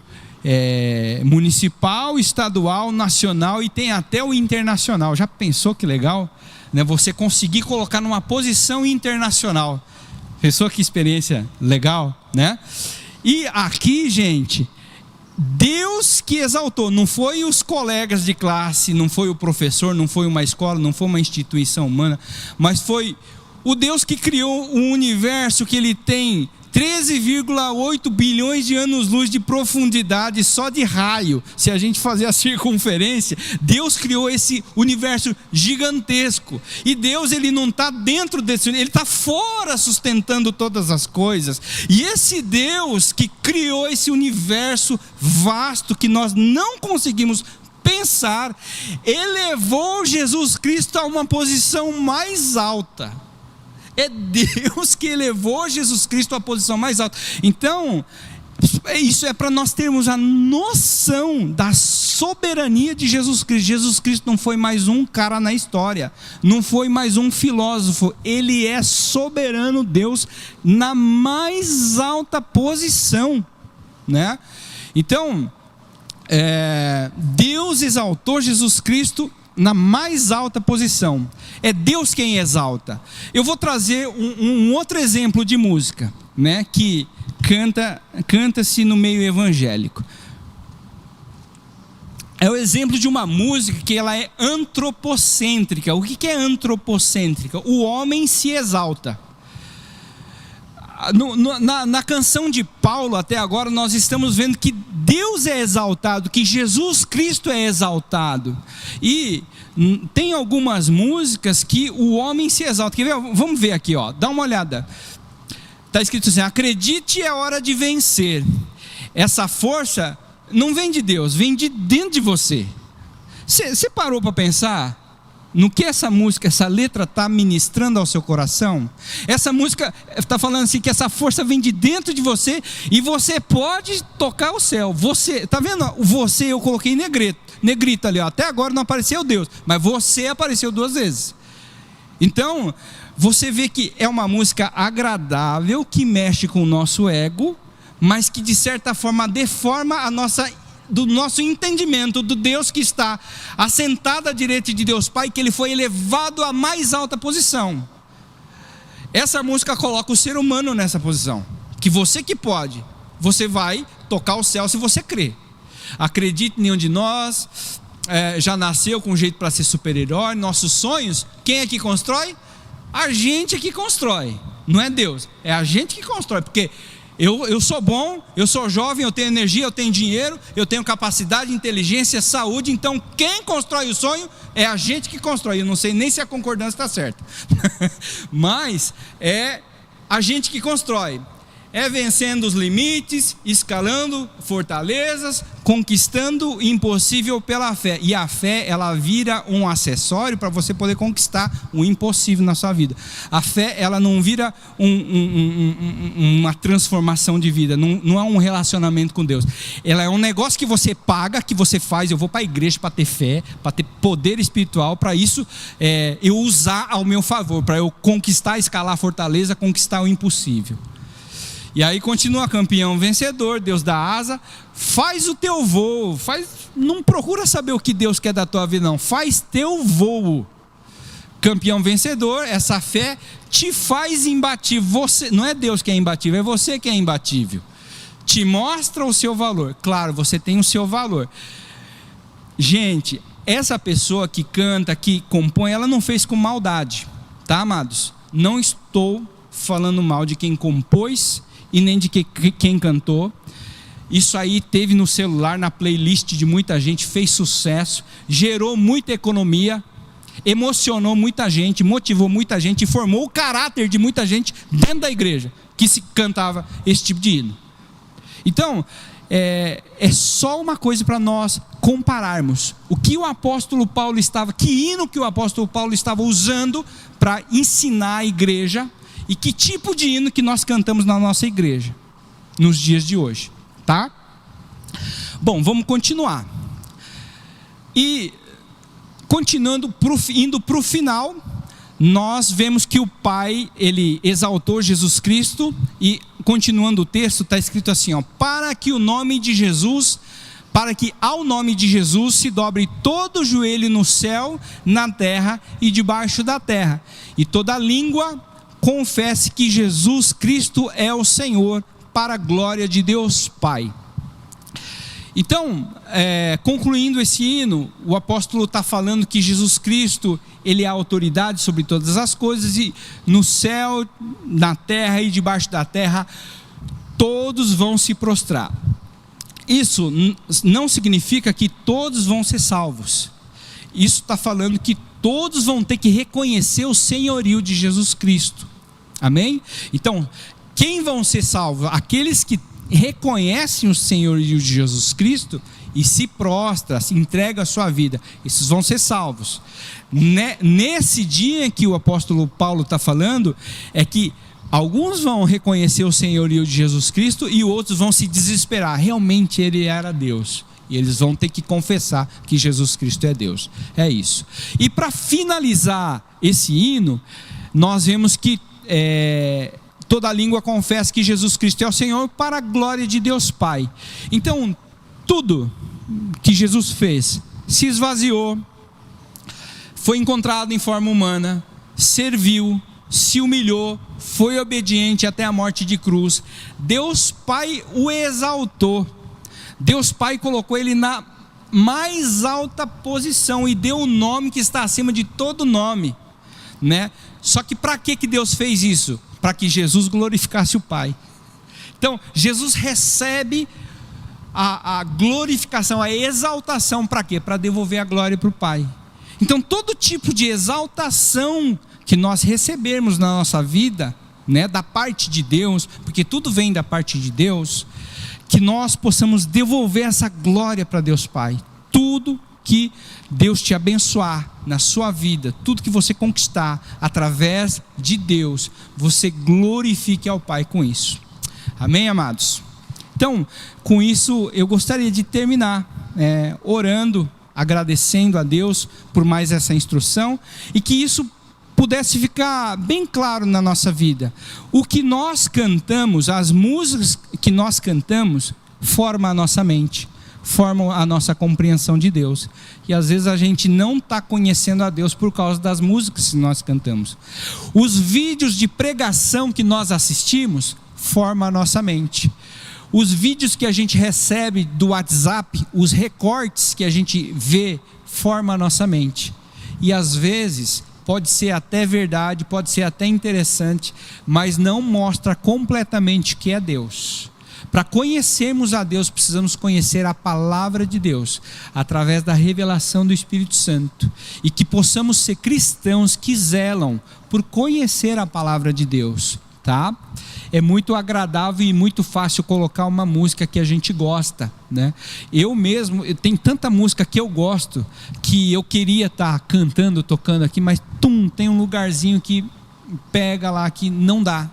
municipal, estadual, nacional e tem até o internacional. Já pensou que legal, né? Você conseguir colocar numa posição internacional. Pensou que experiência legal, né? E aqui, gente, Deus que exaltou, não foi os colegas de classe, não foi o professor, não foi uma escola, não foi uma instituição humana, mas foi o Deus que criou um universo que ele tem 13,8 bilhões de anos-luz de profundidade só de raio. Se a gente fazer a circunferência, Deus criou esse universo gigantesco. E Deus, ele não está dentro desse, ele está fora sustentando todas as coisas. E esse Deus que criou esse universo vasto que nós não conseguimos pensar, elevou Jesus Cristo a uma posição mais alta. É Deus que elevou Jesus Cristo à posição mais alta. Então, isso é para nós termos a noção da soberania de Jesus Cristo. Jesus Cristo não foi mais um cara na história, não foi mais um filósofo. Ele é soberano Deus na mais alta posição, né? Então, Deus exaltou Jesus Cristo na mais alta posição. É Deus quem exalta. Eu vou trazer um outro exemplo de música, né, que canta-se no meio evangélico. É o exemplo de uma música que ela é antropocêntrica. O que é antropocêntrica? O homem se exalta. Na canção de Paulo até agora nós estamos vendo que Deus é exaltado, que Jesus Cristo é exaltado. E tem algumas músicas que o homem se exalta. Quer ver? Vamos ver aqui, ó. Dá uma olhada. Está escrito assim: acredite, é hora de vencer. Essa força não vem de Deus, vem de dentro de você. Você parou para pensar no que essa música, essa letra está ministrando ao seu coração? Essa música está falando assim, que essa força vem de dentro de você, e você pode tocar o céu. Você, está vendo? Você, eu coloquei negrito ali, ó. Até agora não apareceu Deus, mas você apareceu 2 vezes. Então, você vê que é uma música agradável, que mexe com o nosso ego, mas que de certa forma deforma do nosso entendimento do Deus que está assentado à direita de Deus Pai, que ele foi elevado à mais alta posição. Essa música coloca o ser humano nessa posição, que você que pode, você vai tocar o céu se você crer. Acredite, nenhum de nós já nasceu com jeito para ser super-herói. Nossos sonhos, quem é que constrói? A gente é que constrói, não é Deus, é a gente que constrói, porque eu sou bom, eu sou jovem, eu tenho energia, eu tenho dinheiro, eu tenho capacidade, inteligência, saúde. Então quem constrói o sonho é a gente que constrói. Eu não sei nem se a concordância está certa mas é a gente que constrói. É vencendo os limites, escalando fortalezas, conquistando o impossível pela fé. E a fé, ela vira um acessório para você poder conquistar o impossível na sua vida. A fé, ela não vira uma transformação de vida, não é um relacionamento com Deus. Ela é um negócio que você paga, que você faz. Eu vou para a igreja para ter fé, para ter poder espiritual, para isso eu usar ao meu favor, para eu conquistar, escalar a fortaleza, conquistar o impossível. E aí continua: campeão vencedor, Deus dá asa, faz o teu voo, não procura saber o que Deus quer da tua vida, não, faz teu voo. Campeão vencedor, essa fé te faz imbatível. Você, não é Deus que é imbatível, é você que é imbatível. Te mostra o seu valor. Claro, você tem o seu valor. Gente, essa pessoa que canta, que compõe, ela não fez com maldade, tá, amados? Não estou falando mal de quem compôs e nem de quem cantou. Isso aí teve no celular, na playlist de muita gente, fez sucesso, gerou muita economia, emocionou muita gente, motivou muita gente e formou o caráter de muita gente dentro da igreja que se cantava esse tipo de hino. Então, é só uma coisa para nós compararmos o que o apóstolo Paulo estava, que hino que o apóstolo Paulo estava usando para ensinar a igreja, e que tipo de hino que nós cantamos na nossa igreja nos dias de hoje, tá? Bom, vamos continuar. E continuando, indo para o final, nós vemos que o Pai, ele exaltou Jesus Cristo. E continuando o texto, está escrito assim, ó: para que ao nome de Jesus se dobre todo o joelho no céu, na terra e debaixo da terra, e toda língua confesse que Jesus Cristo é o Senhor, para a glória de Deus Pai. Então, concluindo esse hino, o apóstolo está falando que Jesus Cristo, Ele é a autoridade sobre todas as coisas, e no céu, na terra e debaixo da terra, todos vão se prostrar. Isso não significa que todos vão ser salvos. Isso está falando que todos vão ter que reconhecer o senhorio de Jesus Cristo. Amém? Então, quem vão ser salvos? Aqueles que reconhecem o senhorio de Jesus Cristo e se prostra, se entrega a sua vida. Esses vão ser salvos. Nesse dia que o apóstolo Paulo está falando, é que alguns vão reconhecer o senhorio de Jesus Cristo e outros vão se desesperar. Realmente Ele era Deus. E eles vão ter que confessar que Jesus Cristo é Deus. É isso. E para finalizar esse hino, nós vemos que toda língua confessa que Jesus Cristo é o Senhor, para a glória de Deus Pai. Então, tudo que Jesus fez, se esvaziou, foi encontrado em forma humana, serviu, se humilhou, foi obediente até a morte de cruz. Deus Pai o exaltou. Deus Pai colocou Ele na mais alta posição e deu o nome que está acima de todo nome, né? Só que para que Deus fez isso? Para que Jesus glorificasse o Pai. Então, Jesus recebe a glorificação, a exaltação, para quê? Para devolver a glória para o Pai. Então, todo tipo de exaltação que nós recebermos na nossa vida, né, da parte de Deus, porque tudo vem da parte de Deus, que nós possamos devolver essa glória para Deus Pai. Tudo que Deus te abençoar na sua vida, tudo que você conquistar através de Deus, você glorifique ao Pai com isso. Amém, amados? Então, com isso eu gostaria de terminar orando, agradecendo a Deus por mais essa instrução, e que isso pudesse ficar bem claro na nossa vida. O que nós cantamos, as músicas que nós cantamos, formam a nossa mente, formam a nossa compreensão de Deus. E às vezes a gente não está conhecendo a Deus por causa das músicas que nós cantamos. Os vídeos de pregação que nós assistimos formam a nossa mente. Os vídeos que a gente recebe do WhatsApp, os recortes que a gente vê, formam a nossa mente. E às vezes pode ser até verdade, pode ser até interessante, mas não mostra completamente o que é Deus. Para conhecermos a Deus, precisamos conhecer a palavra de Deus, através da revelação do Espírito Santo, e que possamos ser cristãos que zelam por conhecer a palavra de Deus, tá? É muito agradável e muito fácil colocar uma música que a gente gosta, né? Eu mesmo, tem tanta música que eu gosto, que eu queria estar cantando, tocando aqui, mas tem um lugarzinho que pega lá, que não dá,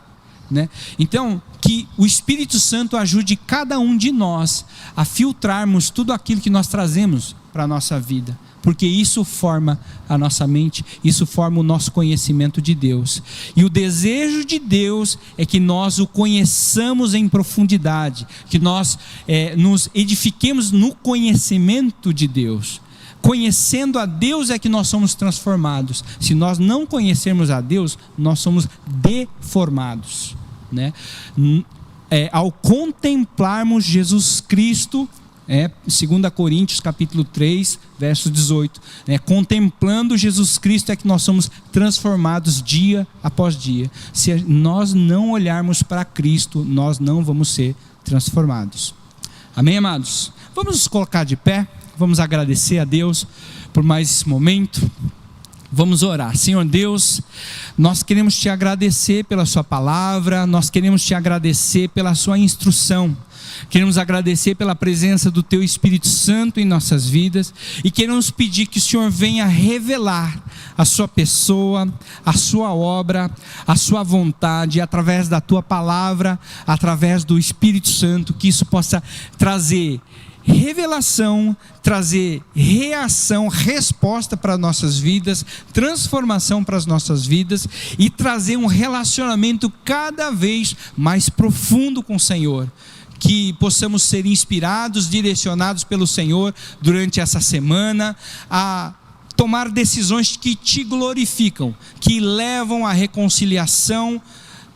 né? Então, que o Espírito Santo ajude cada um de nós a filtrarmos tudo aquilo que nós trazemos para a nossa vida, porque isso forma a nossa mente, isso forma o nosso conhecimento de Deus. E o desejo de Deus é que nós o conheçamos em profundidade, que nós nos edifiquemos no conhecimento de Deus. Conhecendo a Deus é que nós somos transformados. Se nós não conhecermos a Deus, nós somos deformados, né? Ao contemplarmos Jesus Cristo, 2 Coríntios capítulo 3, verso 18, contemplando Jesus Cristo é que nós somos transformados dia após dia. Se nós não olharmos para Cristo, nós não vamos ser transformados. Amém, amados? Vamos nos colocar de pé, vamos agradecer a Deus por mais esse momento. Vamos orar. Senhor Deus, nós queremos te agradecer pela sua palavra, nós queremos te agradecer pela sua instrução, queremos agradecer pela presença do teu Espírito Santo em nossas vidas, e queremos pedir que o Senhor venha revelar a sua pessoa, a sua obra, a sua vontade, através da tua palavra, através do Espírito Santo, que isso possa trazer revelação, trazer reação, resposta para as nossas vidas, transformação para as nossas vidas, e trazer um relacionamento cada vez mais profundo com o Senhor. Que possamos ser inspirados, direcionados pelo Senhor durante essa semana, a tomar decisões que te glorificam, que levam à reconciliação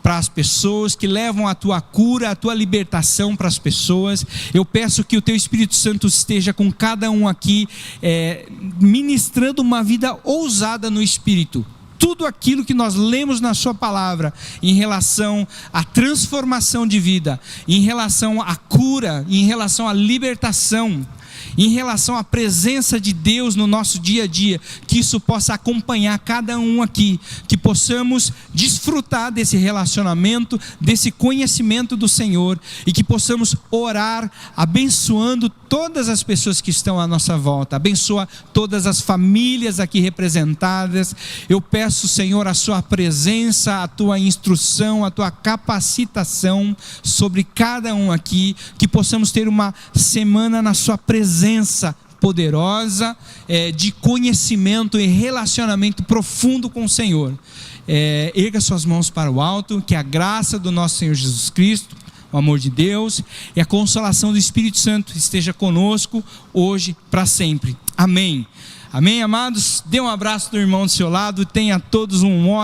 para as pessoas, que levam a tua cura, a tua libertação para as pessoas. Eu peço que o teu Espírito Santo esteja com cada um aqui, ministrando uma vida ousada no Espírito. Tudo aquilo que nós lemos na sua palavra, em relação à transformação de vida, em relação à cura, em relação à libertação, em relação à presença de Deus no nosso dia a dia, que isso possa acompanhar cada um aqui, que possamos desfrutar desse relacionamento, desse conhecimento do Senhor, e que possamos orar abençoando todas as pessoas que estão à nossa volta. Abençoa todas as famílias aqui representadas. Eu peço, Senhor, a sua presença, a tua instrução, a tua capacitação sobre cada um aqui, que possamos ter uma semana na sua presença poderosa, de conhecimento e relacionamento profundo com o Senhor. Erga suas mãos para o alto, que a graça do nosso Senhor Jesus Cristo, o amor de Deus e a consolação do Espírito Santo esteja conosco hoje para sempre. Amém. Amém, amados? Dê um abraço do irmão do seu lado. Tenha todos um ótimo